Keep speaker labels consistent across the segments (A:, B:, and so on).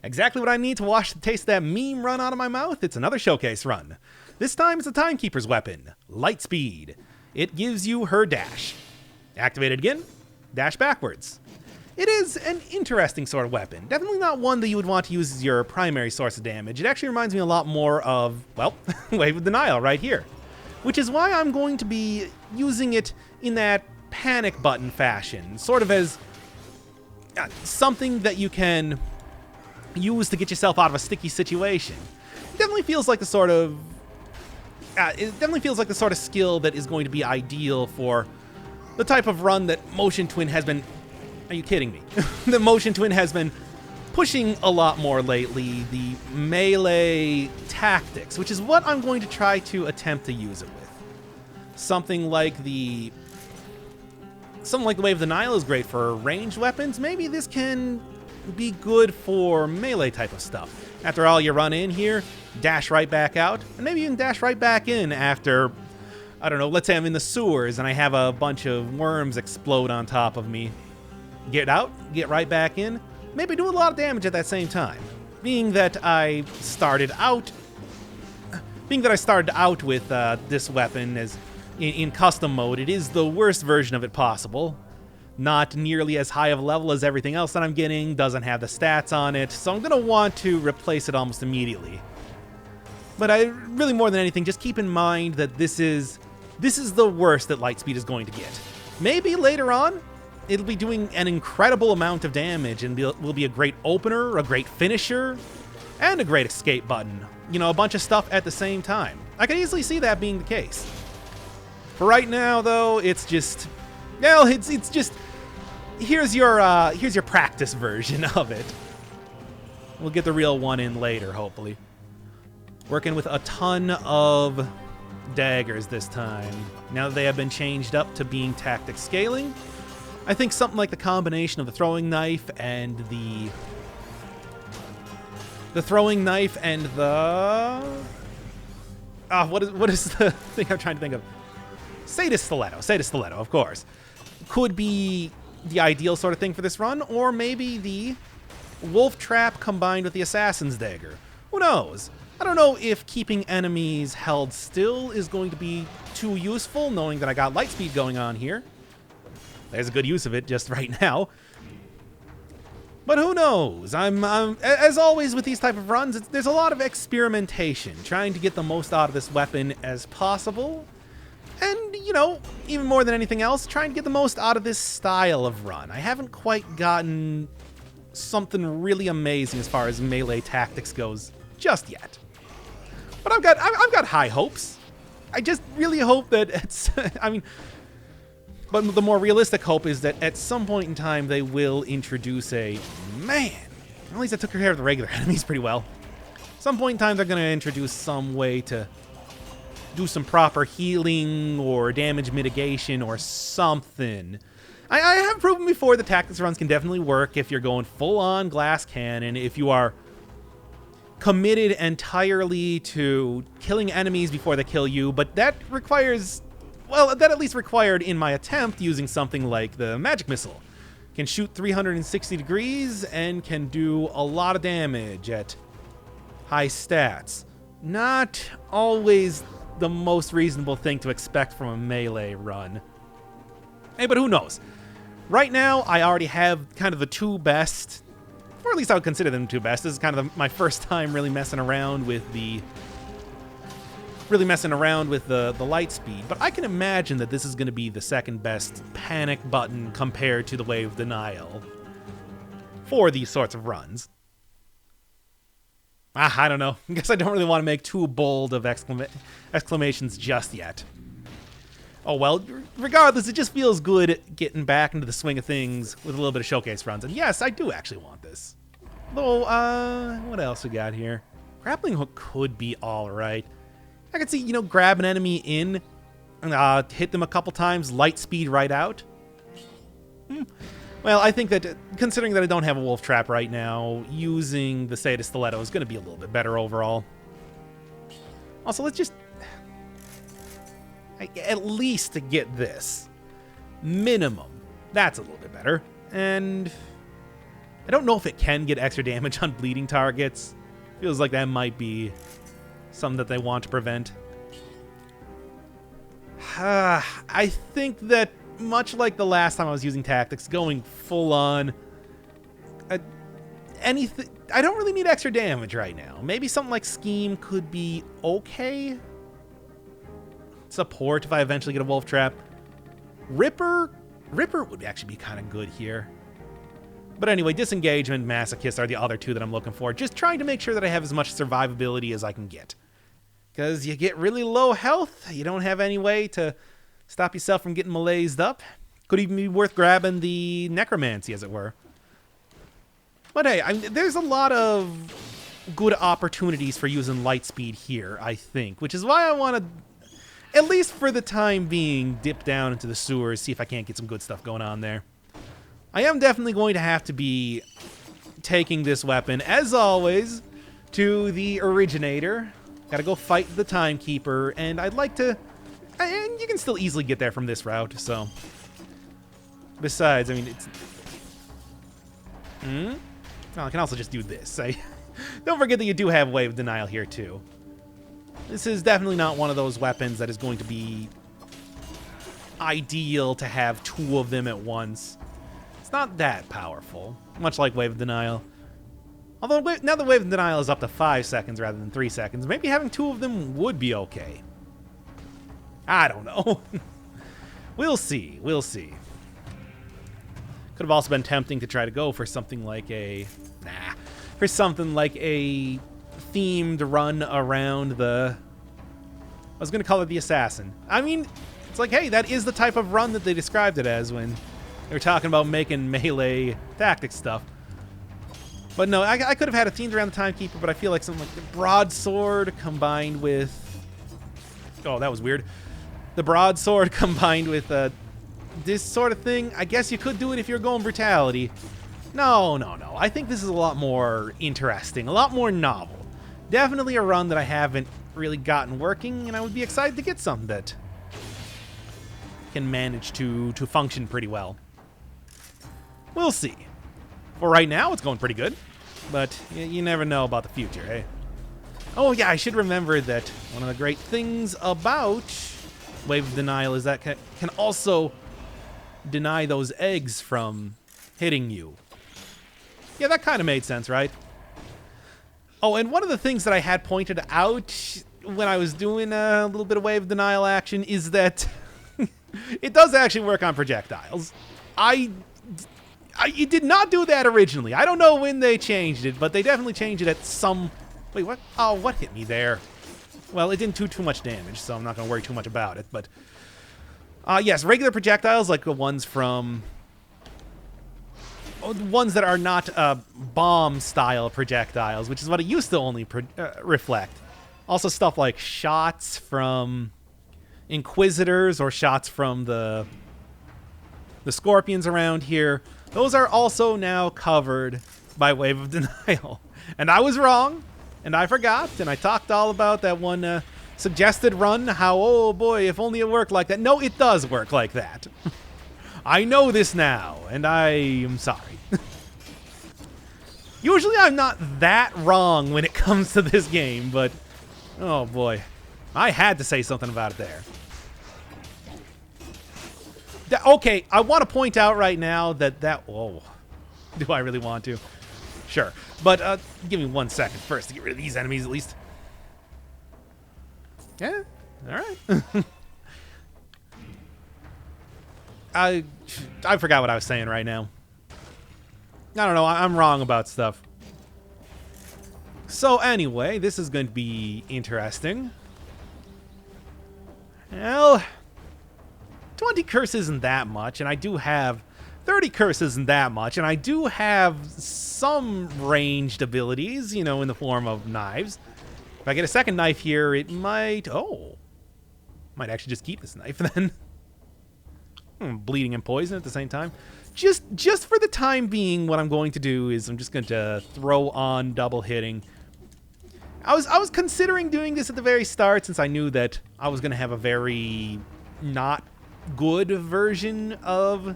A: Exactly what I need to wash the taste of that meme run out of my mouth. It's another showcase run. This time it's a Timekeeper's weapon, Lightspeed. It gives you her dash. Activate it again, dash backwards. It is an interesting sort of weapon. Definitely not one that you would want to use as your primary source of damage. It actually reminds me a lot more of, well, Wave of Denial right here. Which is why I'm going to be using it in that panic button fashion. Sort of as something that you can use to get yourself out of a sticky situation. It definitely feels like the sort of skill that is going to be ideal for the type of run that Motion Twin has been... Are you kidding me? The Motion Twin has been pushing a lot more lately, the melee tactics, which is what I'm going to try to attempt to use it with. Something like the Wave of Denial is great for ranged weapons. Maybe this can be good for melee type of stuff. After all, you run in here, dash right back out, and maybe you can dash right back in after, I don't know, let's say I'm in the sewers and I have a bunch of worms explode on top of me. Get out, get right back in, maybe do a lot of damage at that same time. Being that I started out with this weapon as in custom mode, it is the worst version of it possible. Not nearly as high of a level as everything else that I'm getting, doesn't have the stats on it, so I'm going to want to replace it almost immediately. But I really, more than anything, just keep in mind that this is the worst that Lightspeed is going to get. Maybe later on, it'll be doing an incredible amount of damage and will be a great opener, a great finisher, and a great escape button. You know, a bunch of stuff at the same time. I can easily see that being the case. For right now, though, it's just... Well, it's just... Here's your practice version of it. We'll get the real one in later, hopefully. Working with a ton of daggers this time. Now that they have been changed up to being tactic scaling, I think something like the combination of the throwing knife and the what is the thing I'm trying to think of? Sadist Stiletto, of course. Could be the ideal sort of thing for this run, or maybe the Wolf Trap combined with the Assassin's Dagger. Who knows? I don't know if keeping enemies held still is going to be too useful, knowing that I got Lightspeed going on here. There's a good use of it just right now. But who knows? I'm as always with these type of runs, there's a lot of experimentation, trying to get the most out of this weapon as possible. And, you know, even more than anything else, trying to get the most out of this style of run. I haven't quite gotten something really amazing as far as melee tactics goes just yet. But I've got high hopes. I just really hope that it's... I mean... But the more realistic hope is that at some point in time they will introduce a... Man! At least I took care of the regular enemies pretty well. At some point in time they're going to introduce some way to do some proper healing or damage mitigation or something. I have proven before that tactics runs can definitely work if you're going full-on glass cannon, if you are committed entirely to killing enemies before they kill you, but that requires... Well, that at least required in my attempt using something like the magic missile. Can shoot 360 degrees and can do a lot of damage at high stats. Not always the most reasonable thing to expect from a melee run. Hey, but who knows? Right now, I already have kind of the two best, or at least I would consider them two best. This is kind of my first time really messing around with the Lightspeed, but I can imagine that this is going to be the second best panic button compared to the Wave of Denial for these sorts of runs. I don't know. I guess I don't really want to make too bold of exclamations just yet. Oh well, regardless, it just feels good getting back into the swing of things with a little bit of showcase runs. And yes, I do actually want this. Though, what else we got here? Grappling hook could be alright. I could see, you know, grab an enemy in, hit them a couple times, light speed right out. Well, I think that, considering that I don't have a wolf trap right now, using the Sadist Stiletto is going to be a little bit better overall. Also, let's just... at least to get this. Minimum. That's a little bit better. And... I don't know if it can get extra damage on bleeding targets. Feels like that might be something that they want to prevent. I think that, much like the last time I was using tactics, going full on anything, I don't really need extra damage right now. Maybe something like Scheme could be okay. Support if I eventually get a Wolf Trap. Ripper would actually be kind of good here. But anyway, Disengagement, Masochist are the other two that I'm looking for. Just trying to make sure that I have as much survivability as I can get. Because you get really low health, you don't have any way to stop yourself from getting malaised up. Could even be worth grabbing the Necromancy, as it were. But hey, there's a lot of good opportunities for using Lightspeed here, I think. Which is why I want to, at least for the time being, dip down into the sewers, see if I can't get some good stuff going on there. I am definitely going to have to be taking this weapon, as always, to the Originator. Gotta go fight the Timekeeper, and I'd like to... And you can still easily get there from this route, so... Besides, I mean, it's... Well, I can also just do this. Don't forget that you do have Wave Denial here, too. This is definitely not one of those weapons that is going to be ideal to have two of them at once. It's not that powerful, much like Wave Denial. Although, now that Wave Denial is up to 5 seconds rather than 3 seconds, maybe having two of them would be okay. I don't know. We'll see. We'll see. Could have also been tempting to try to go for something like a... For something like a themed run around the... I was going to call it the Assassin. I mean, it's like, hey, that is the type of run that they described it as when they were talking about making melee tactics stuff. But no, I could have had a themed around the Timekeeper, but I feel like something like the Broadsword combined with... Oh, that was weird. The Broadsword combined with this sort of thing. I guess you could do it if you're going Brutality. No. I think this is a lot more interesting, a lot more novel. Definitely a run that I haven't really gotten working, and I would be excited to get something that can manage to function pretty well. We'll see. For right now, it's going pretty good, but you never know about the future, eh? Oh yeah, I should remember that one of the great things about Wave of Denial is that can also deny those eggs from hitting you. Yeah, that kind of made sense, right? Oh, and one of the things that I had pointed out when I was doing a little bit of Wave Denial action is that it does actually work on projectiles. It did not do that originally. I don't know when they changed it, but they definitely changed it at some... Wait, what? Oh, what hit me there? Well, it didn't do too much damage, so I'm not going to worry too much about it, but... yes, regular projectiles, like the ones from... ones that are not bomb-style projectiles, which is what it used to only reflect. Also stuff like shots from Inquisitors or shots from the Scorpions around here. Those are also now covered by Wave of Denial. And I was wrong, and I forgot, and I talked all about that one suggested run, how, oh boy, if only it worked like that. No, it does work like that. I know this now, and I am sorry. Usually I'm not that wrong when it comes to this game, but oh boy, I had to say something about it there. Okay, I want to point out right now that whoa, do I really want to? Sure, but give me 1 second first to get rid of these enemies at least. Yeah, all right. I forgot what I was saying right now. I don't know, I'm wrong about stuff. So anyway, this is going to be interesting. Well, 20 curse isn't that much, and I do have 30 curse isn't that much, and I do have some ranged abilities, you know, in the form of knives. If I get a second knife here, it might... Oh. Might actually just keep this knife, then. Bleeding and poison at the same time. Just for the time being, what I'm going to do is I'm just going to throw on double hitting. I was considering doing this at the very start, since I knew that I was going to have a very not good version of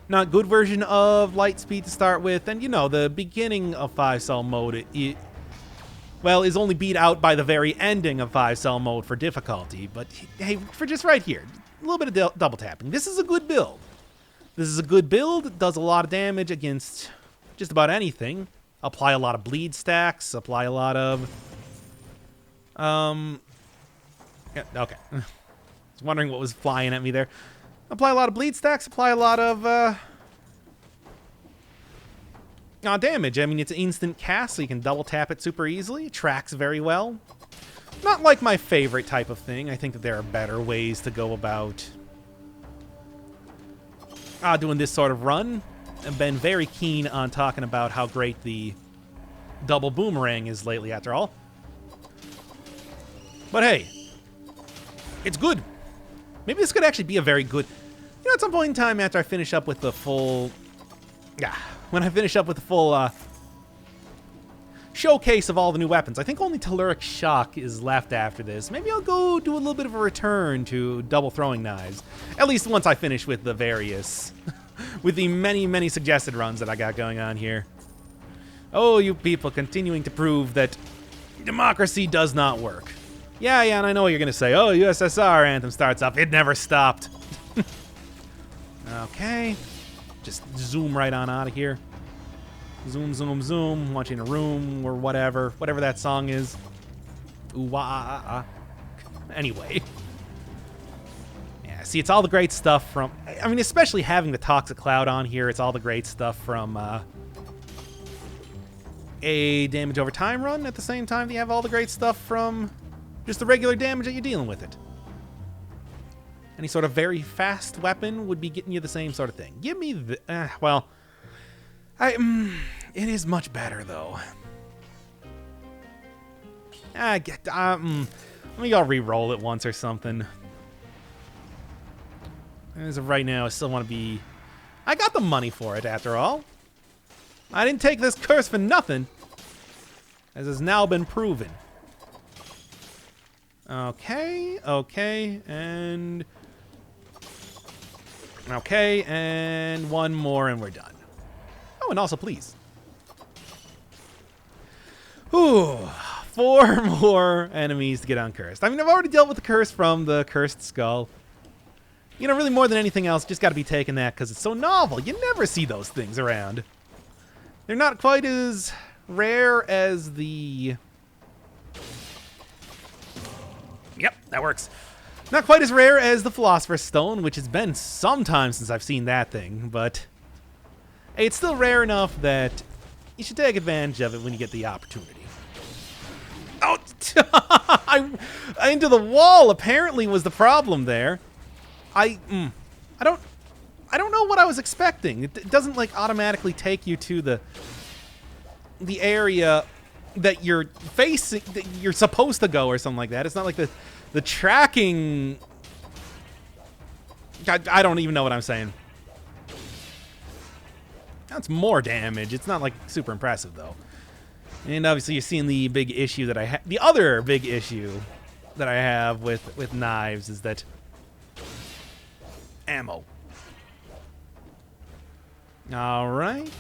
A: not good version of Lightspeed to start with. And, you know, the beginning of 5-cell mode, well, is only beat out by the very ending of 5-cell mode for difficulty. But, hey, for just right here, a little bit of double tapping. This is a good build. This is a good build. It does a lot of damage against just about anything. Apply a lot of bleed stacks. Apply a lot of... yeah, okay. I was wondering what was flying at me there. Apply a lot of bleed stacks. Apply a lot of damage. I mean, it's an instant cast, so you can double tap it super easily. It tracks very well. Not like my favorite type of thing. I think that there are better ways to go about doing this sort of run. I've been very keen on talking about how great the double boomerang is lately, after all. But hey, it's good. Maybe this could actually be a very good... You know, at some point in time after I finish up with the full... Yeah, when I finish up with the full showcase of all the new weapons. I think only Telluric Shock is left after this. Maybe I'll go do a little bit of a return to double throwing knives. At least once I finish with the various... with the many, many suggested runs that I got going on here. Oh, you people continuing to prove that democracy does not work. Yeah, and I know what you're going to say. Oh, USSR Anthem starts up. It never stopped. Okay. Just zoom right on out of here. Zoom, zoom, zoom. Want you in a room or whatever. Whatever that song is. Ooh, wah, ah, ah, ah. Anyway. Yeah, see, it's all the great stuff from... I mean, especially having the Toxic Cloud on here, it's all the great stuff from a damage over time run. At the same time, you have all the great stuff from just the regular damage that you're dealing with it. Any sort of very fast weapon would be getting you the same sort of thing. Give me the... well... it is much better, though. Let me go re-roll it once or something. As of right now, I still want to be... I got the money for it, after all. I didn't take this curse for nothing, as has now been proven. Okay, and... Okay, and one more, and we're done. Oh, and also, please. Ooh, 4 more enemies to get uncursed. I mean, I've already dealt with the curse from the Cursed Skull. You know, really more than anything else, just got to be taking that because it's so novel. You never see those things around. They're not quite as rare as the... Yep, that works. Not quite as rare as the Philosopher's Stone, which has been some time since I've seen that thing, but hey, it's still rare enough that you should take advantage of it when you get the opportunity. Oh, into the wall apparently was the problem there. I don't know what I was expecting. It doesn't like automatically take you to the area that you're facing, that you're supposed to go or something like that. It's not like the tracking... I don't even know what I'm saying. That's more damage. It's not like super impressive though. And obviously you're seeing the big issue that I have. The other big issue that I have with knives is that ammo. All right.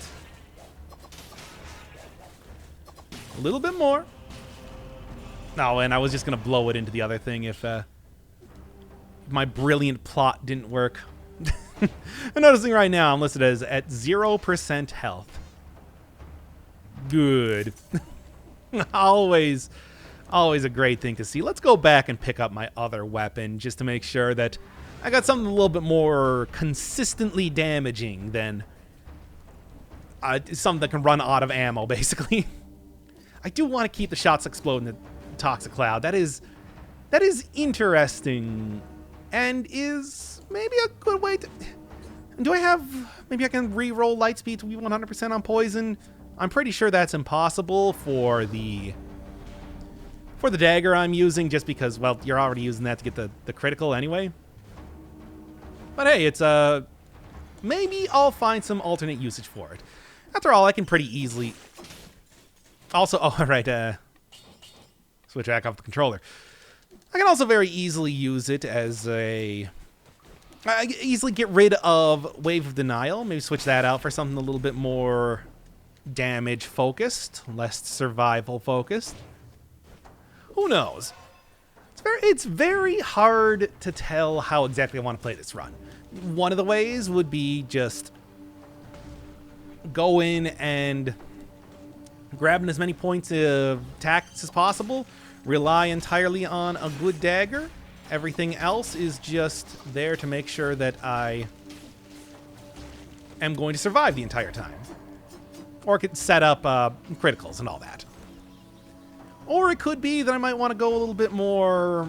A: A little bit more. No, and I was just going to blow it into the other thing if my brilliant plot didn't work. I'm noticing right now I'm listed as at 0% health. Good. Always a great thing to see. Let's go back and pick up my other weapon just to make sure that I got something a little bit more consistently damaging than something that can run out of ammo, basically. I do want to keep the shots exploding the Toxic Cloud. That is interesting and is maybe a good way to... Do I have... Maybe I can re-roll Lightspeed to be 100% on poison? I'm pretty sure that's impossible for the dagger I'm using, just because, well, you're already using that to get the critical anyway. But hey, it's maybe I'll find some alternate usage for it. After all, I can pretty easily... Also, oh, right, switch back off the controller. I can also very easily use it as a I could easily get rid of Wave of Denial. Maybe switch that out for something a little bit more damage focused, less survival focused. Who knows? It's very hard to tell how exactly I want to play this run. One of the ways would be just go in and grabbing as many points of tactics as possible, rely entirely on a good dagger. Everything else is just there to make sure that I am going to survive the entire time. Or I could set up criticals and all that. Or it could be that I might want to go a little bit more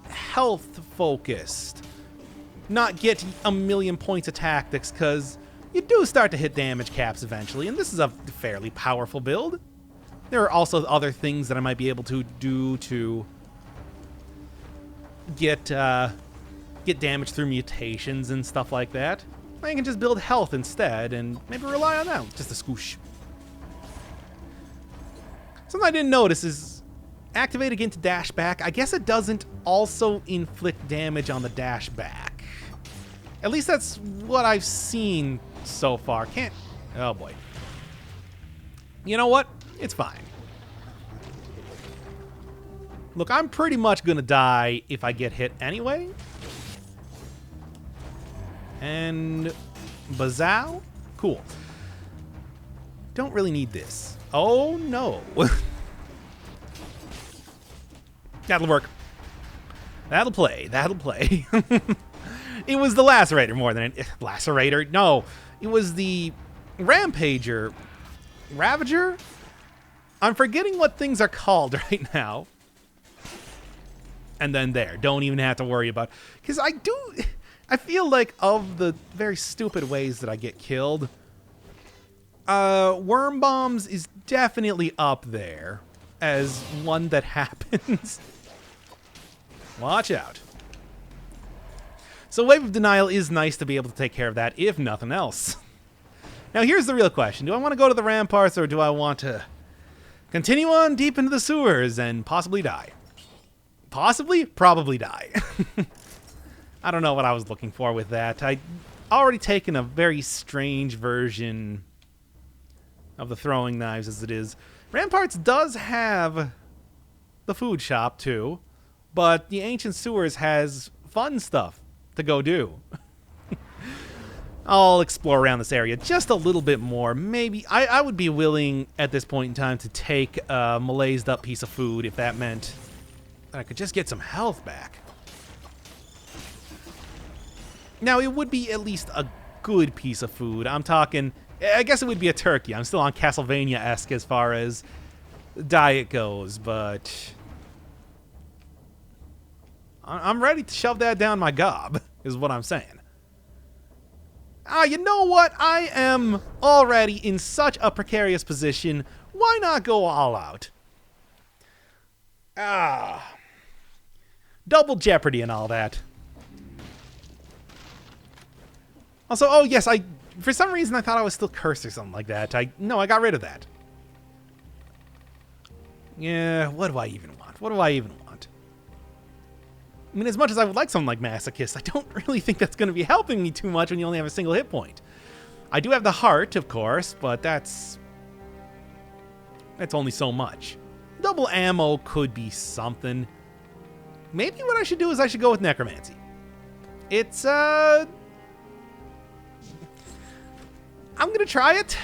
A: health focused. Not get a million points of tactics, because you do start to hit damage caps eventually, and this is a fairly powerful build. There are also other things that I might be able to do to get damage through mutations and stuff like that. I can just build health instead and maybe rely on that. Just a scoosh. Something I didn't notice is activate again to dash back. I guess it doesn't also inflict damage on the dash back. At least that's what I've seen so far. Can't... Oh, boy. You know what? It's fine. Look, I'm pretty much going to die if I get hit anyway. And Bazow? Cool. Don't really need this. Oh, no. That'll work. That'll play. That'll play. It was the Lacerator more than... Lacerator? No. It was the Rampager. Ravager? I'm forgetting what things are called right now. And then there. Don't even have to worry about... Because I feel like of the very stupid ways that I get killed, Worm Bombs is definitely up there as one that happens. Watch out. So Wave of Denial is nice to be able to take care of that, if nothing else. Now here's the real question. Do I want to go to the ramparts, or do I want to continue on deep into the sewers and possibly die? Possibly? Probably die. I don't know what I was looking for with that. I'd already taken a very strange version of the throwing knives as it is. Ramparts does have the food shop too, but the Ancient Sewers has fun stuff to go do. I'll explore around this area just a little bit more. Maybe I would be willing at this point in time to take a malaised up piece of food if that meant that I could just get some health back. Now, it would be at least a good piece of food. I'm talking... I guess it would be a turkey. I'm still on Castlevania-esque as far as diet goes, but... I'm ready to shove that down my gob, is what I'm saying. You know what? I am already in such a precarious position. Why not go all out? Double jeopardy and all that. Also, oh yes, for some reason I thought I was still cursed or something like that. No, I got rid of that. Yeah, what do I even want? What do I even want? I mean, as much as I would like something like Masochist, I don't really think that's going to be helping me too much when you only have a single hit point. I do have the heart, of course, but that's only so much. Double ammo could be something. Maybe what I should do is I should go with Necromancy. It's, I'm going to try it.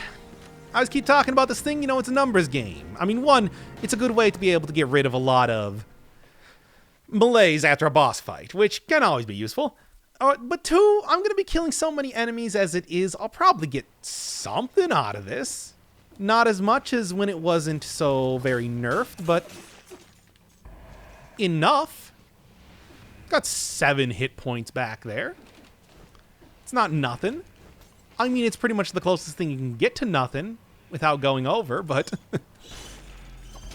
A: I always keep talking about this thing, you know, it's a numbers game. I mean, one, it's a good way to be able to get rid of a lot of malaise after a boss fight, which can always be useful. But two, I'm going to be killing so many enemies as it is, I'll probably get something out of this. Not as much as when it wasn't so very nerfed, but enough. Got 7 hit points back there. It's not nothing. I mean, it's pretty much the closest thing you can get to nothing without going over, but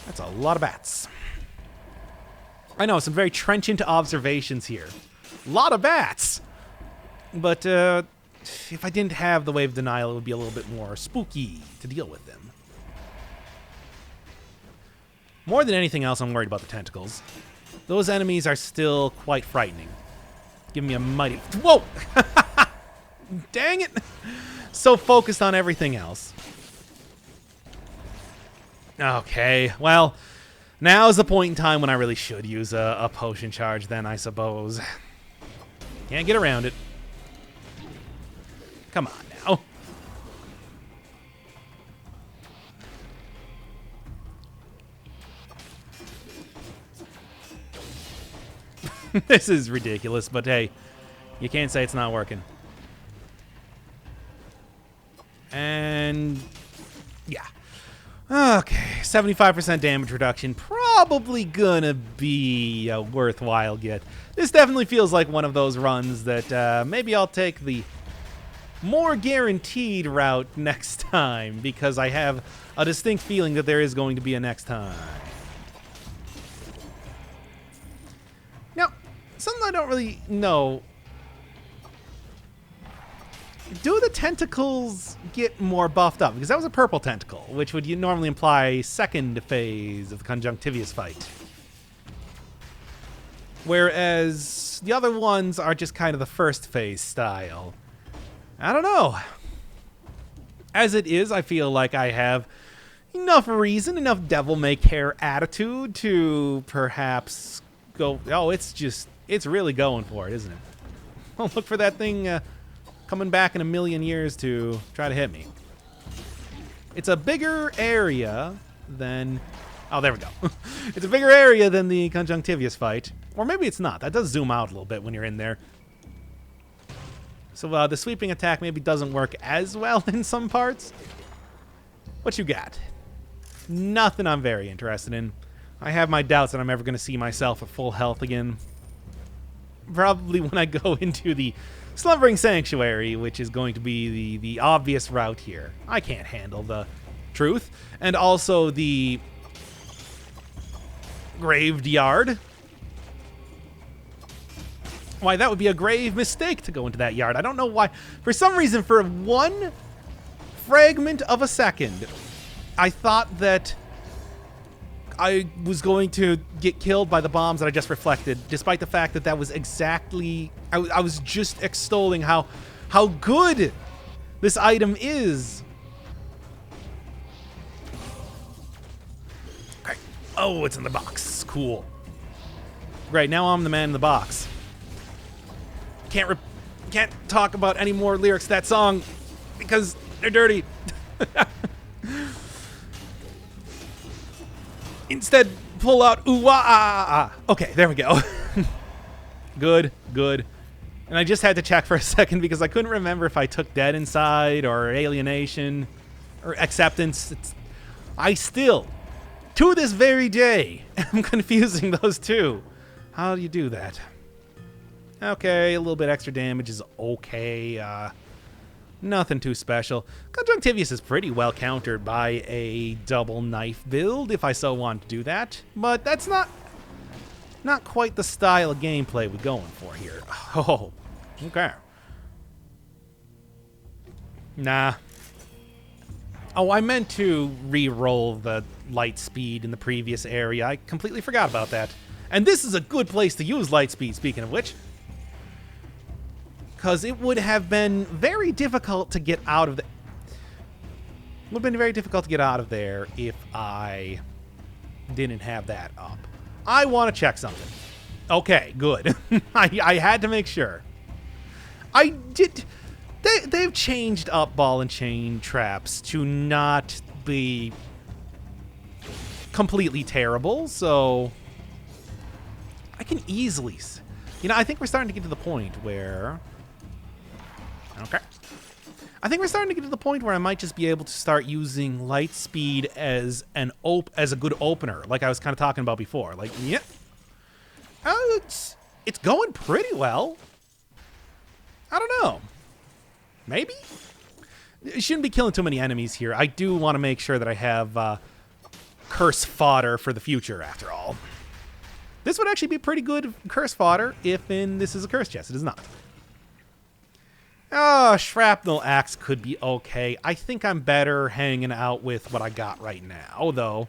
A: that's a lot of bats. I know, some very trenchant observations here. A lot of bats! But if I didn't have the Wave of Denial, it would be a little bit more spooky to deal with them. More than anything else, I'm worried about the tentacles. Those enemies are still quite frightening. Give me a mighty... Whoa! Dang it! So focused on everything else. Okay, well, now's the point in time when I really should use a potion charge then, I suppose. Can't get around it. Come on now. This is ridiculous, but hey, you can't say it's not working. And yeah. Okay, 75% damage reduction. Probably gonna be a worthwhile get. This definitely feels like one of those runs that maybe I'll take the more guaranteed route next time, because I have a distinct feeling that there is going to be a next time. Now, something I don't really know. Do the tentacles get more buffed up? Because that was a purple tentacle, which would normally imply second phase of the conjunctivius fight. Whereas the other ones are just kind of the first phase style. I don't know. As it is, I feel like I have enough reason, enough devil-may-care attitude to perhaps go... Oh, it's really going for it, isn't it? Oh, look for that thing... coming back in a million years to try to hit me. It's a bigger area than... Oh, there we go. It's a bigger area than the conjunctivius fight. Or maybe it's not. That does zoom out a little bit when you're in there. So the sweeping attack maybe doesn't work as well in some parts. What you got? Nothing I'm very interested in. I have my doubts that I'm ever going to see myself at full health again. Probably when I go into the Slumbering Sanctuary, which is going to be the obvious route here. I can't handle the truth. And also the Graveyard. Why, that would be a grave mistake to go into that yard. I don't know why. For some reason, for one fragment of a second, I thought that I was going to get killed by the bombs that I just reflected, despite the fact that that was exactly... I was just extolling how good this item is. Okay. Oh, it's in the box. Cool. Great, now I'm the man in the box. Can't talk about any more lyrics to that song because they're dirty. Instead, pull out ooh ah ah ah. Okay, there we go. Good. And I just had to check for a second because I couldn't remember if I took Dead Inside or Alienation or Acceptance. I still, to this very day, am confusing those two. How do you do that? Okay, a little bit extra damage is okay. Nothing too special. Conjunctivius is pretty well countered by a double knife build, if I so want to do that. But that's not quite the style of gameplay we're going for here. Oh, okay. Nah. Oh, I meant to re-roll the Lightspeed in the previous area. I completely forgot about that. And this is a good place to use Lightspeed, speaking of which. Because it would have been very difficult to get out of the... Would have been very difficult to get out of there if I didn't have that up. I want to check something. Okay, good. I had to make sure. I did... They've changed up ball and chain traps to not be completely terrible, so I can easily... You know, I think we're starting to get to the point where... Okay. I think we're starting to get to the point where I might just be able to start using Lightspeed as a good opener, like I was kind of talking about before. Like, yeah, it's going pretty well. I don't know. Maybe? I shouldn't be killing too many enemies here. I do want to make sure that I have curse fodder for the future, after all. This would actually be pretty good curse fodder if this is a curse chest. It is not. Oh, Shrapnel Axe could be okay. I think I'm better hanging out with what I got right now, though.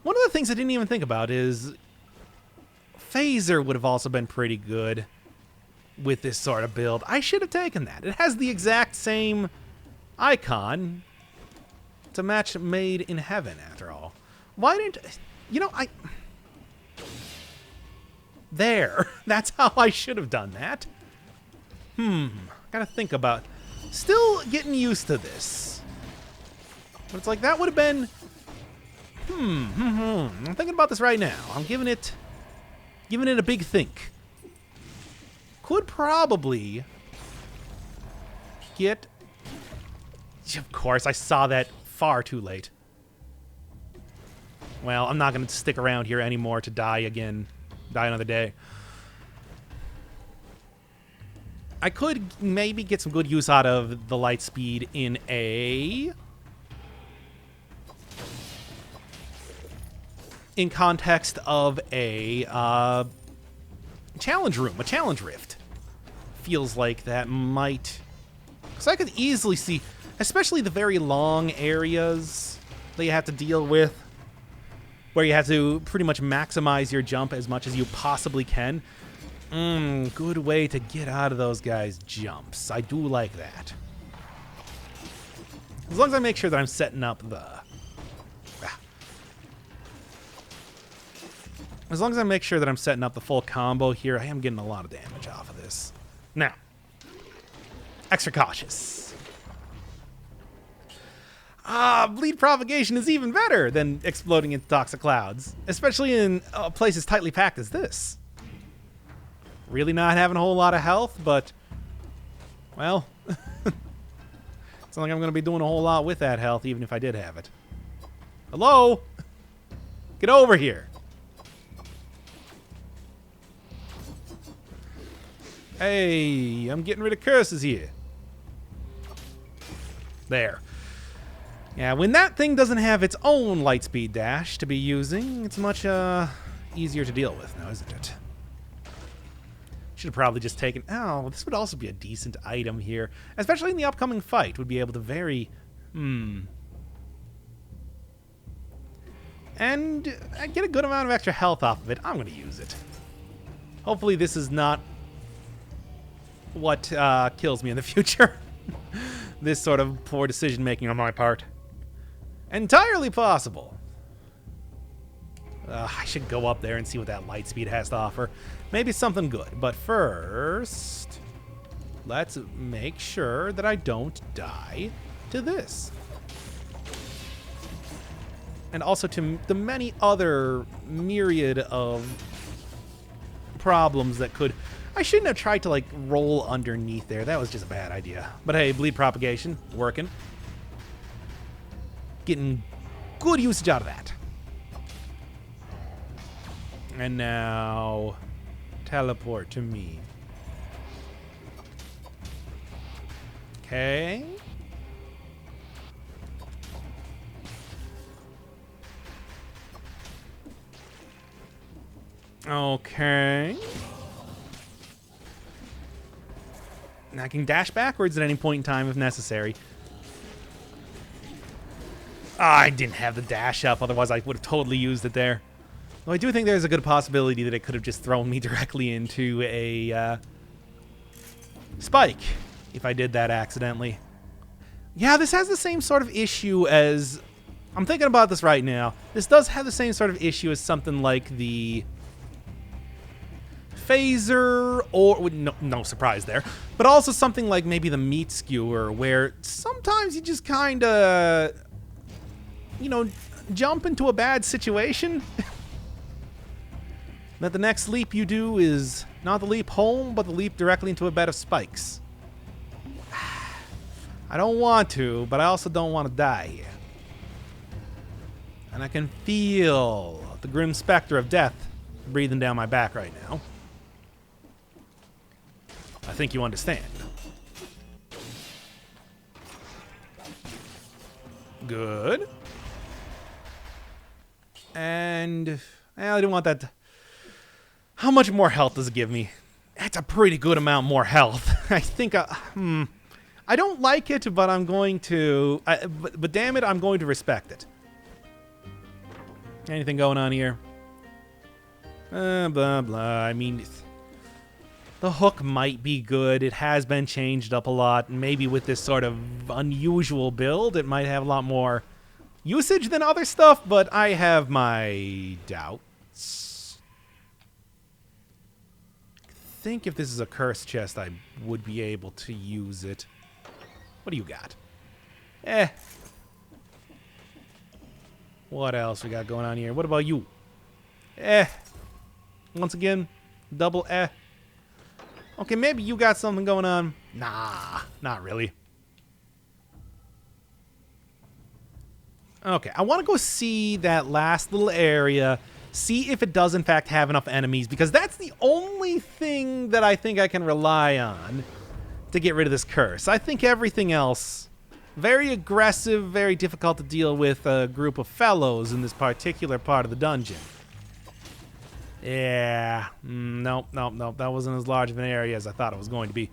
A: One of the things I didn't even think about is Phaser would have also been pretty good with this sort of build. I should have taken that. It has the exact same icon. It's a match made in heaven, after all. Why didn't... You know, There. That's how I should have done that. Gotta think about... Still getting used to this. But it's like, that would have been... I'm thinking about this right now. I'm giving it a big think. Could probably get... Of course, I saw that far too late. Well, I'm not going to stick around here anymore to die again. Die another day. I could maybe get some good use out of the Lightspeed in a... in context of a challenge room, a challenge rift. Feels like that might... Because I could easily see, especially the very long areas that you have to deal with, where you have to pretty much maximize your jump as much as you possibly can. Good way to get out of those guys' jumps. I do like that. As long as I make sure that I'm setting up the... As long as I make sure that I'm setting up the full combo here, I am getting a lot of damage off of this. Now, extra cautious. Bleed propagation is even better than exploding into toxic clouds, especially in places tightly packed as this. Really not having a whole lot of health, but, well, it's not like I'm going to be doing a whole lot with that health, even if I did have it. Hello? Get over here. Hey, I'm getting rid of curses here. There. Yeah, when that thing doesn't have its own Lightspeed dash to be using, it's much easier to deal with now, isn't it? Should have probably just taken... Oh, this would also be a decent item here. Especially in the upcoming fight. Would be able to vary... And I get a good amount of extra health off of it. I'm going to use it. Hopefully this is not what kills me in the future. This sort of poor decision-making on my part. Entirely possible. I should go up there and see what that Lightspeed has to offer. Maybe something good. But first, let's make sure that I don't die to this. And also to the many other myriad of problems that could... I shouldn't have tried to, like, roll underneath there. That was just a bad idea. But hey, bleed propagation, working. Getting good usage out of that. And now, teleport to me. Okay. Okay. And I can dash backwards at any point in time if necessary. I didn't have the dash up, otherwise I would have totally used it there. Though I do think there's a good possibility that it could have just thrown me directly into a spike if I did that accidentally. Yeah, this has the same sort of issue as... I'm thinking about this right now. This does have the same sort of issue as something like the... Phaser, or... No surprise there. But also something like maybe the meat skewer, where sometimes you just kind of... You know, jump into a bad situation. That the next leap you do is not the leap home, but the leap directly into a bed of spikes. I don't want to, but I also don't want to die here. And I can feel the grim specter of death breathing down my back right now. I think you understand. Good. And I didn't want that. How much more health does it give me? That's a pretty good amount more health. I think I don't like it, but I'm going to... But damn it, I'm going to respect it. Anything going on here? Blah, blah. I mean, the hook might be good. It has been changed up a lot. Maybe with this sort of unusual build, it might have a lot more usage than other stuff, but I have my doubts. I think if this is a cursed chest, I would be able to use it. What do you got? What else we got going on here? What about you? Once again, double Okay, maybe you got something going on. Nah, not really. Okay, I want to go see that last little area, see if it does in fact have enough enemies, because that's the only thing that I think I can rely on to get rid of this curse. I think everything else, very aggressive, very difficult to deal with a group of fellows in this particular part of the dungeon. Yeah, nope, that wasn't as large of an area as I thought it was going to be.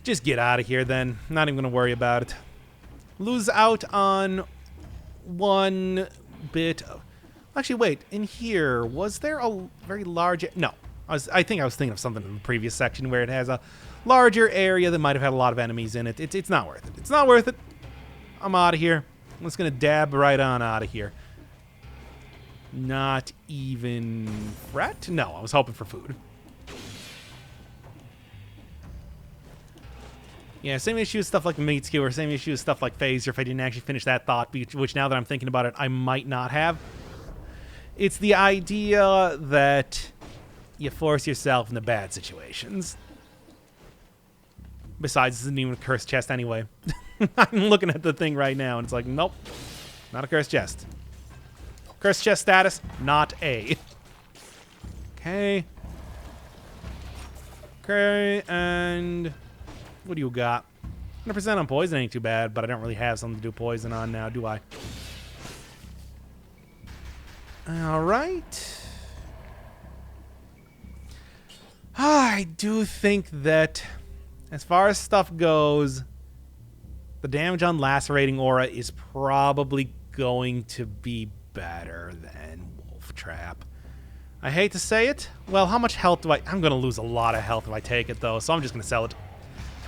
A: Just get out of here then, not even going to worry about it. Lose out on one bit of... Actually, wait, in here, was there a very large... No, I think I was thinking of something in the previous section where it has a larger area that might have had a lot of enemies in it. It's not worth it. It's not worth it. I'm out of here. I'm just going to dab right on out of here. Not even fret? No, I was hoping for food. Yeah, same issue with stuff like the meat skewer, same issue with stuff like phaser if I didn't actually finish that thought, which now that I'm thinking about it, I might not have. It's the idea that you force yourself into bad situations. Besides, this isn't even a cursed chest anyway. I'm looking at the thing right now, and it's like, nope, not a cursed chest. Cursed chest status, not A. Okay. Okay, and... what do you got? 100% on poison ain't too bad, but I don't really have something to do poison on now, do I? Alright. I do think that, as far as stuff goes, the damage on Lacerating Aura is probably going to be better than Wolf Trap. I hate to say it. Well, how much health do I... I'm going to lose a lot of health if I take it, though, so I'm just going to sell it.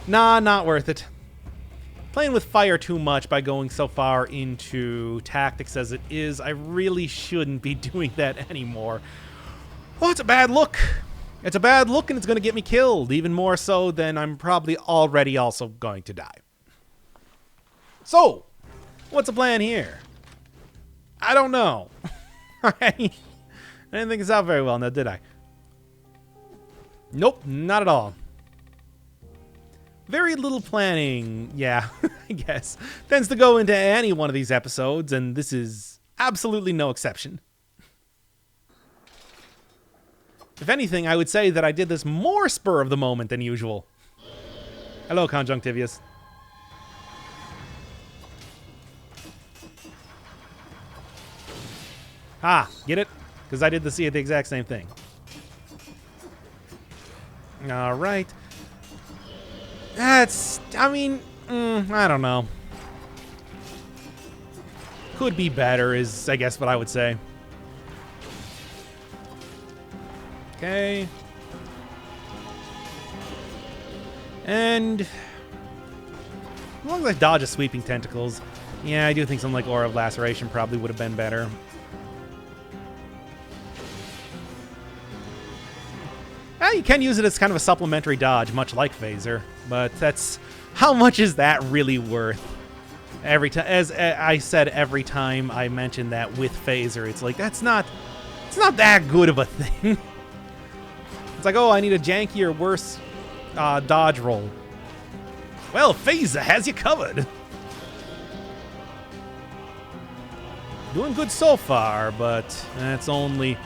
A: Nah, not worth it. Playing with fire too much by going so far into tactics as it is, I really shouldn't be doing that anymore. Oh, it's a bad look. It's a bad look, and it's going to get me killed, even more so than I'm probably already also going to die. So, what's the plan here? I don't know. I didn't think this out very well now, did I? Nope, not at all. Very little planning, yeah, I guess, tends to go into any one of these episodes, and this is absolutely no exception. If anything, I would say that I did this more spur of the moment than usual. Hello, conjunctivius. Ah, get it? Because I did the exact same thing. All right. That's, I mean, I don't know. Could be better is, I guess, what I would say. Okay. And as long as I dodge a sweeping tentacles, yeah, I do think something like Aura of Laceration probably would have been better. You can use it as kind of a supplementary dodge, much like Phaser, but that's... how much is that really worth? Every time, as I said, every time I mention that with Phaser, it's like, that's not... it's not that good of a thing. It's like, oh, I need a jankier, worse dodge roll. Well, Phaser has you covered. Doing good so far, but that's only...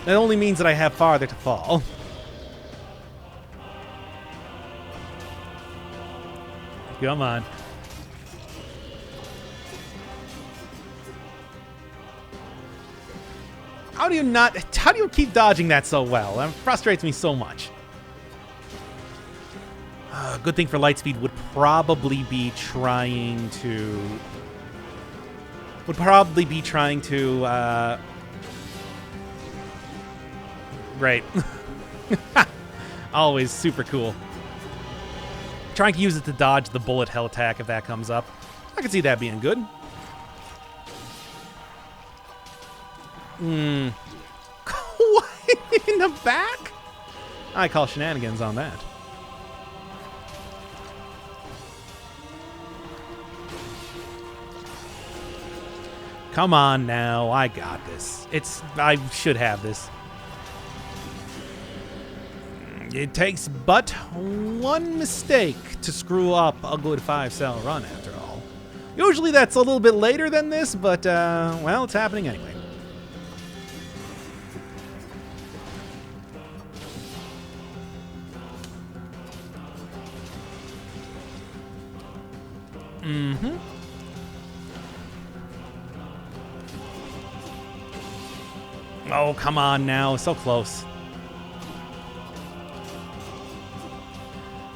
A: that only means that I have farther to fall. Come on. How do you keep dodging that so well? That frustrates me so much. Good thing for Lightspeed would probably be trying to... Great. Always super cool. Trying to use it to dodge the bullet hell attack if that comes up. I can see that being good. What? In the back? I call shenanigans on that. Come on now, I got this. I should have this. It takes but one mistake to screw up a good 5-cell run, after all. Usually that's a little bit later than this, but, well, it's happening anyway. Mm-hmm. Oh, come on now. So close.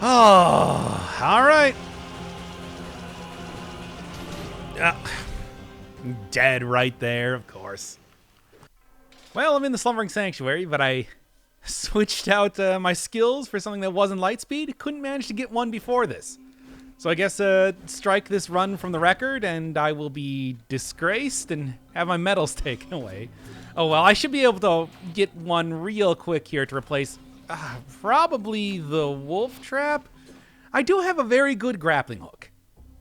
A: Oh, all right. Dead right there, of course. Well, I'm in the Slumbering Sanctuary, but I switched out my skills for something that wasn't Lightspeed. Couldn't manage to get one before this. So I guess strike this run from the record, and I will be disgraced and have my medals taken away. Oh, well, I should be able to get one real quick here to replace probably the wolf trap. I do have a very good grappling hook.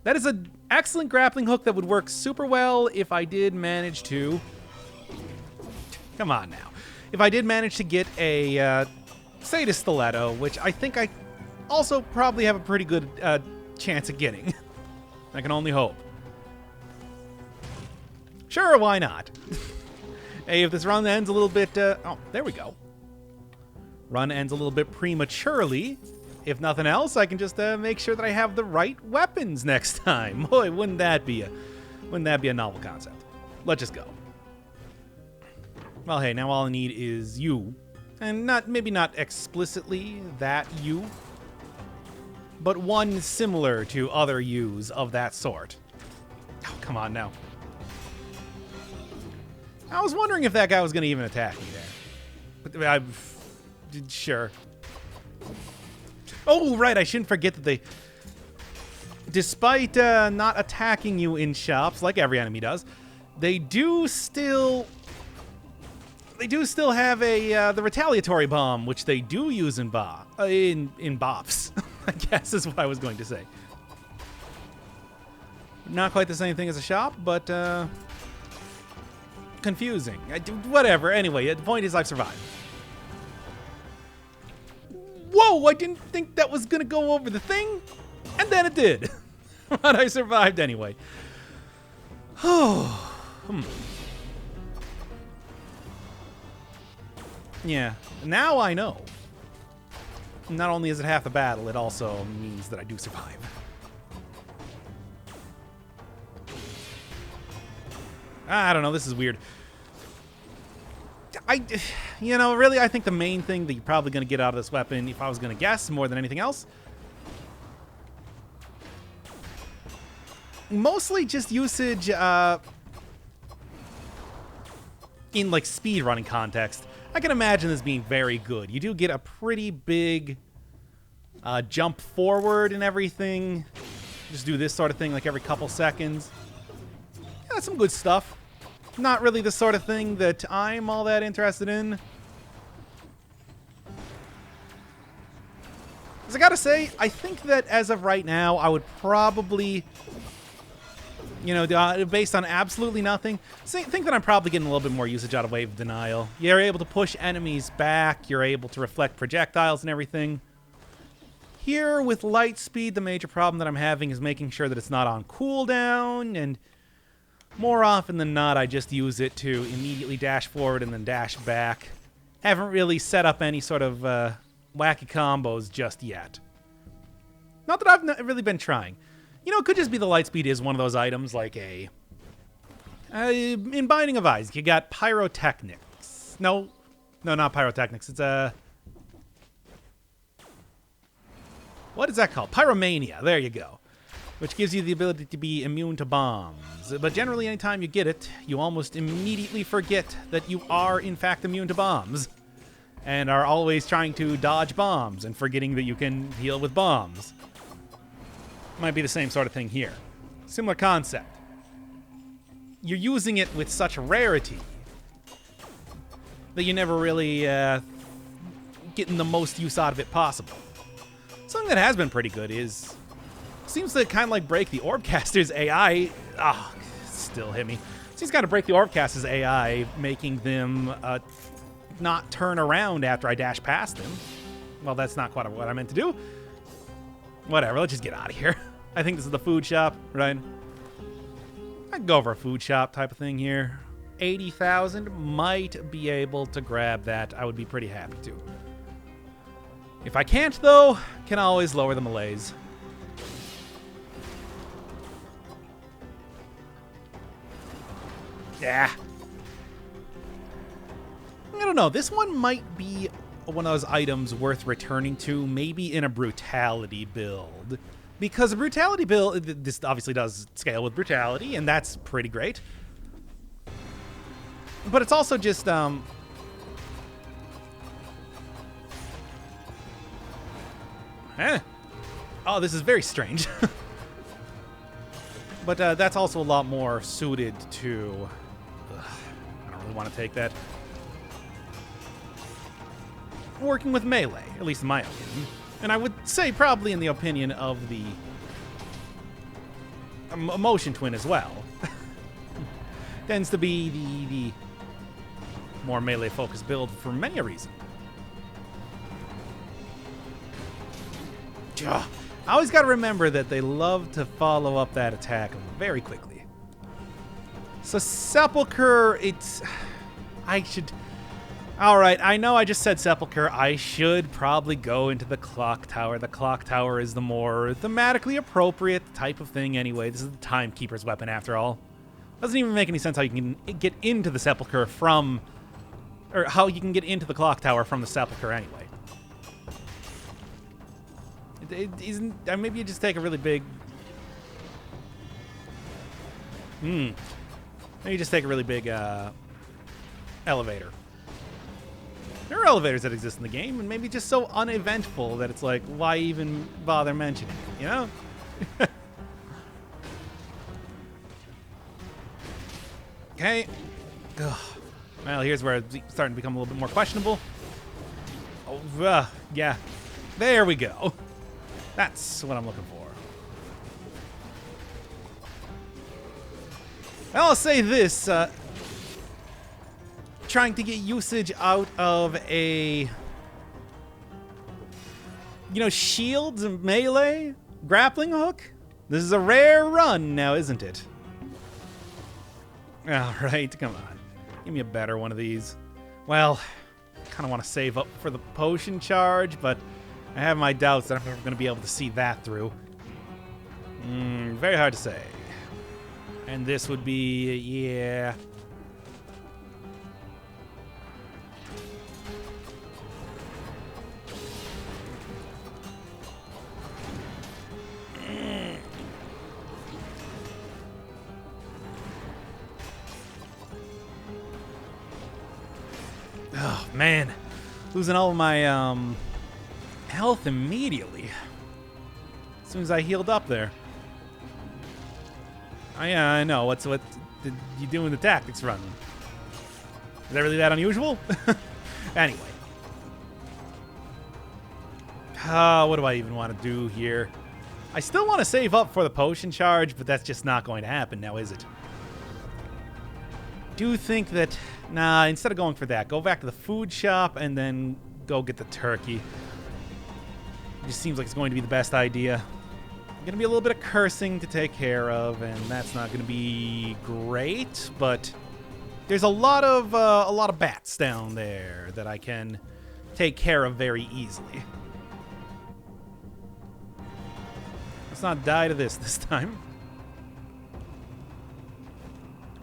A: That is an excellent grappling hook that would work super well if I did manage to... Come on now. If I did manage to get a Sadist Stiletto, which I think I also probably have a pretty good chance of getting. I can only hope. Sure, why not? Hey, if this run ends a little bit... oh, there we go. Run ends a little bit prematurely. If nothing else, I can just make sure that I have the right weapons next time. Boy, wouldn't that be a novel concept? Let's just go. Well, hey, now all I need is you. And maybe not explicitly that you, but one similar to other yous of that sort. Oh, come on now. I was wondering if that guy was going to even attack me there. But sure. Oh, right, I shouldn't forget that they... Despite not attacking you in shops, like every enemy does, they do still have the retaliatory bomb, which they do use in bops, I guess is what I was going to say. Not quite the same thing as a shop, but confusing. Whatever. Anyway, the point is I've survived. Whoa, I didn't think that was going to go over the thing, and then it did. But I survived anyway. Yeah, now I know. Not only is it half the battle, it also means that I do survive. I don't know, this is weird. Really, I think the main thing that you're probably going to get out of this weapon, if I was going to guess more than anything else, mostly just usage in, like, speedrunning context. I can imagine this being very good. You do get a pretty big jump forward and everything. Just do this sort of thing like every couple seconds. Yeah, that's some good stuff. Not really the sort of thing that I'm all that interested in. Because I gotta say, I think that as of right now, I would probably, based on absolutely nothing, think that I'm probably getting a little bit more usage out of Wave of Denial. You're able to push enemies back. You're able to reflect projectiles and everything. Here, with Lightspeed, the major problem that I'm having is making sure that it's not on cooldown, and more often than not, I just use it to immediately dash forward and then dash back. Haven't really set up any sort of wacky combos just yet. Not that I've not really been trying. It could just be the Lightspeed is one of those items, like in Binding of Isaac, you got Pyrotechnics. No, not Pyrotechnics. It's what is that called? Pyromania. There you go. Which gives you the ability to be immune to bombs. But generally, anytime you get it, you almost immediately forget that you are, in fact, immune to bombs. and are always trying to dodge bombs and forgetting that you can heal with bombs. Might be the same sort of thing here. Similar concept. You're using it with such rarity that you never really getting the most use out of it possible. Something that has been pretty good is seems to kind of like break the Orbcaster's AI. Still hit me. Seems to kind of break the Orbcaster's AI, making them not turn around after I dash past them. Well, that's not quite what I meant to do. Whatever, let's just get out of here. I think this is the food shop, right? I can go over a food shop type of thing here. 80,000, might be able to grab that. I would be pretty happy to. If I can't, though, can always lower the malaise. Yeah. I don't know. This one might be one of those items worth returning to, maybe in a brutality build. Because a brutality build, this obviously does scale with brutality, and that's pretty great. But it's also just, Oh, this is very strange. But that's also a lot more suited to... I don't really want to take that. Working with melee, at least in my opinion. And I would say probably in the opinion of the Motion Twin as well. Tends to be the more melee-focused build for many a reason. I always got to remember that they love to follow up that attack very quickly. So Sepulcher, Alright, I know I just said Sepulcher. I should probably go into the Clock Tower. The Clock Tower is the more thematically appropriate type of thing anyway. This is the Timekeeper's weapon after all. Doesn't even make any sense how you can get into the Sepulcher from... Or how you can get into the Clock Tower from the Sepulcher anyway. It isn't... Maybe you just take a really big... Maybe you just take a really big elevator. There are elevators that exist in the game, and maybe just so uneventful that it's like, why even bother mentioning it, you know? Okay. Ugh. Well, here's where it's starting to become a little bit more questionable. Oh, yeah. There we go. That's what I'm looking for. Well, I'll say this. Trying to get usage out of a... shields and melee grappling hook? This is a rare run now, isn't it? Alright, come on. Give me a better one of these. Well, kind of want to save up for the potion charge, but I have my doubts that I'm never going to be able to see that through. Very hard to say. And this would be... yeah... Oh, man. Losing all of my, health immediately. As soon as I healed up there. Oh, yeah, I know. What did you do in the tactics run? Is that really that unusual? Anyway. What do I even want to do here? I still want to save up for the potion charge, but that's just not going to happen now, is it? Do think that... Nah, instead of going for that, go back to the food shop and then go get the turkey. It just seems like it's going to be the best idea. Going to be a little bit of cursing to take care of, and that's not going to be great, but there's a lot of bats down there that I can take care of very easily. Let's not die to this time.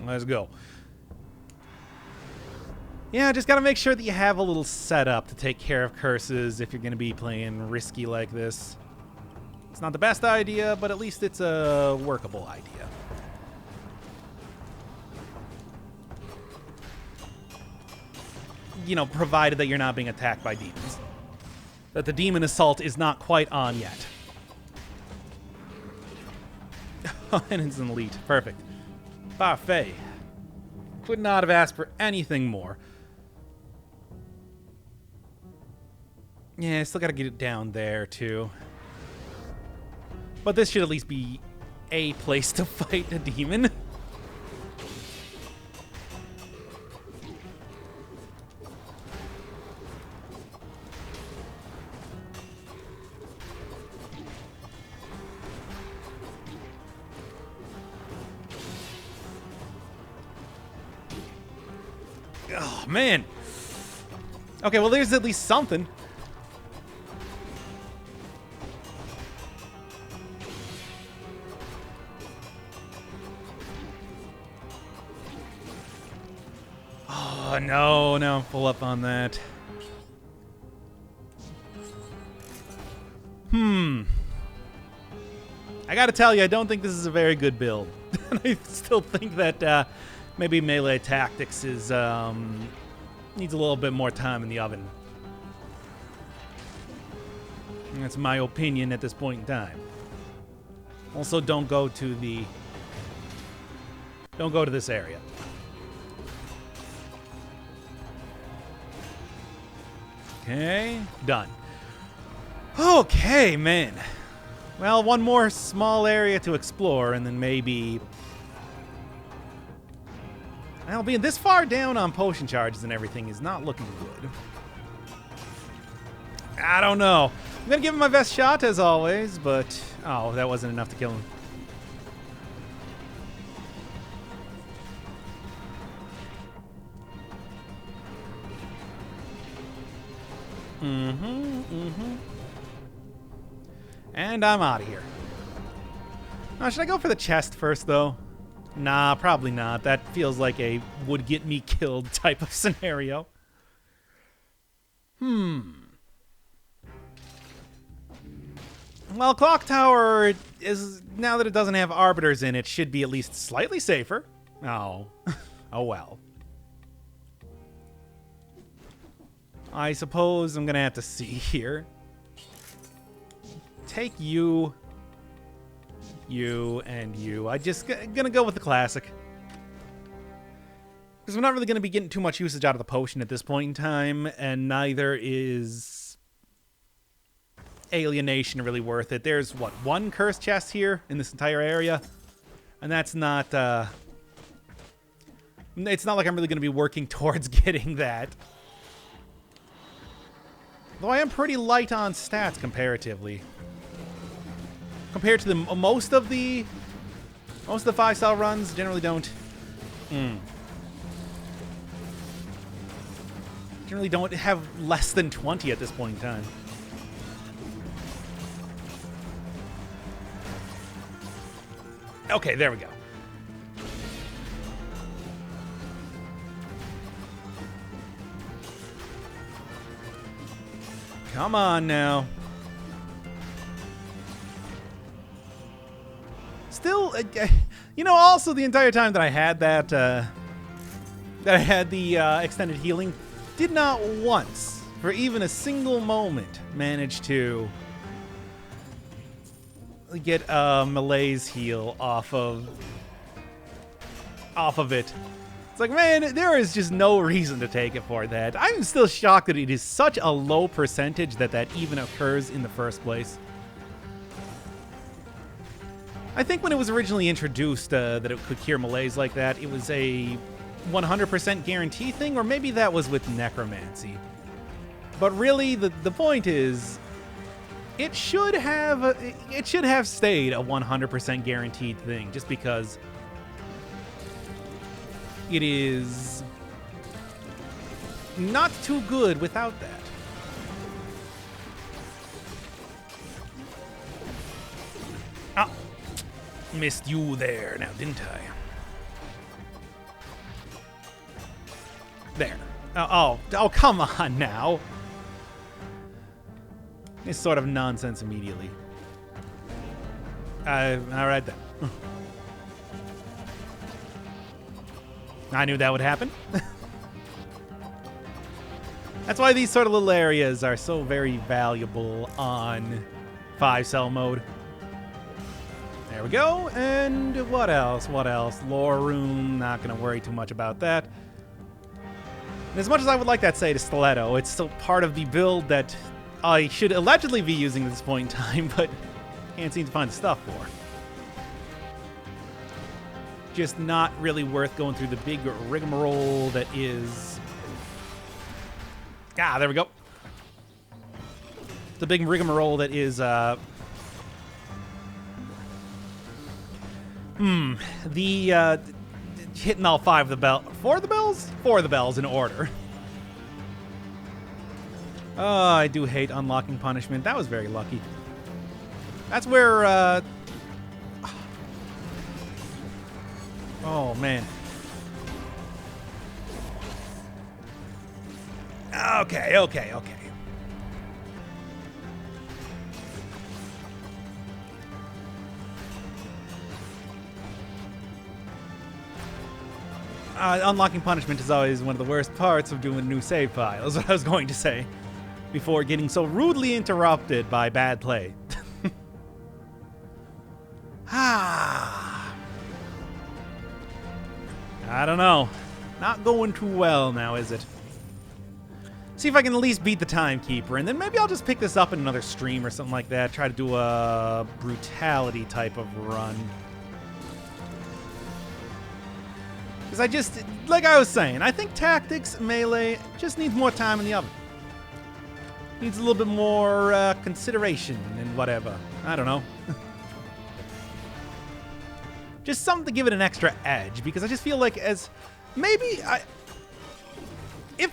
A: Let's go. Yeah, just gotta make sure that you have a little setup to take care of curses if you're gonna be playing risky like this. It's not the best idea, but at least it's a workable idea. you know, provided that you're not being attacked by demons. That the demon assault is not quite on yet. And it's an elite. Perfect. Parfait. Could not have asked for anything more. Yeah, still gotta get it down there, too. But this should at least be a place to fight a demon. Oh, man. Okay, well, there's at least something. Oh, no, I'm full up on that. I gotta tell you, I don't think this is a very good build. And I still think that maybe melee tactics is needs a little bit more time in the oven. And that's my opinion at this point in time. Also, don't go to this area. Okay, done. Okay, man. Well, one more small area to explore, and then maybe... Well, being this far down on potion charges and everything is not looking good. I don't know. I'm gonna give him my best shot, as always, but... Oh, that wasn't enough to kill him. And I'm out of here. Should I go for the chest first, though? Nah, probably not. That feels like a would get me killed type of scenario. Well, Clock Tower is, now that it doesn't have arbiters in it, should be at least slightly safer. Oh. Oh well. I suppose I'm gonna have to see here. Take you, and you. I just gonna go with the classic. Because we're not really gonna be getting too much usage out of the potion at this point in time, and neither is alienation really worth it. There's, what, one cursed chest here in this entire area? And that's not, it's not like I'm really gonna be working towards getting that. Though I am pretty light on stats comparatively. Compared to the most of the 5-star runs, generally don't. Generally don't have less than 20 at this point in time. Okay, there we go. Come on now. Still, you know, also the entire time that I had that, extended healing, did not once, for even a single moment, manage to get a malaise heal off of it. It's like, man, there is just no reason to take it for that. I'm still shocked that it is such a low percentage that even occurs in the first place. I think when it was originally introduced that it could cure malaise like that, it was a 100% guarantee thing, or maybe that was with necromancy. But really, the point is, it should have stayed a 100% guaranteed thing, just because it is not too good without that. Ah, missed you there now, didn't I? There. Oh, come on now. It's sort of nonsense immediately. All right then. I knew that would happen. That's why these sort of little areas are so very valuable on 5-cell mode. There we go. And what else? What else? Lore room. Not going to worry too much about that. And as much as I would like that Say to Stiletto, it's still part of the build that I should allegedly be using at this point in time, but can't seem to find the stuff for. Just not really worth going through the big rigmarole that is... Ah, there we go. The big rigmarole that is, hitting all 5 of the bells. 4 of the bells? 4 of the bells in order. Oh, I do hate unlocking punishment. That was very lucky. That's where, oh, man. Okay. Unlocking punishment is always one of the worst parts of doing new save files, what I was going to say, before getting so rudely interrupted by bad play. I don't know. Not going too well now, is it? See if I can at least beat the Timekeeper, and then maybe I'll just pick this up in another stream or something like that. Try to do a brutality type of run. Because I just, like I was saying, I think Tactics Melee just needs more time in the oven. Needs a little bit more consideration and whatever. I don't know. Just something to give it an extra edge, because I just feel like if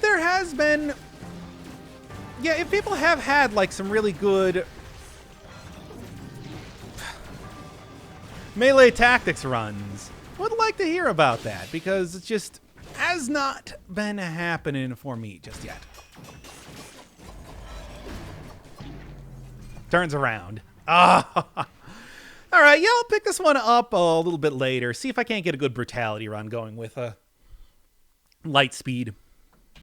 A: there has been, if people have had like some really good Melee Tactics runs, would like to hear about that, because it just has not been happening for me just yet. Turns around. All right, yeah, I'll pick this one up a little bit later. See if I can't get a good brutality run going with Lightspeed.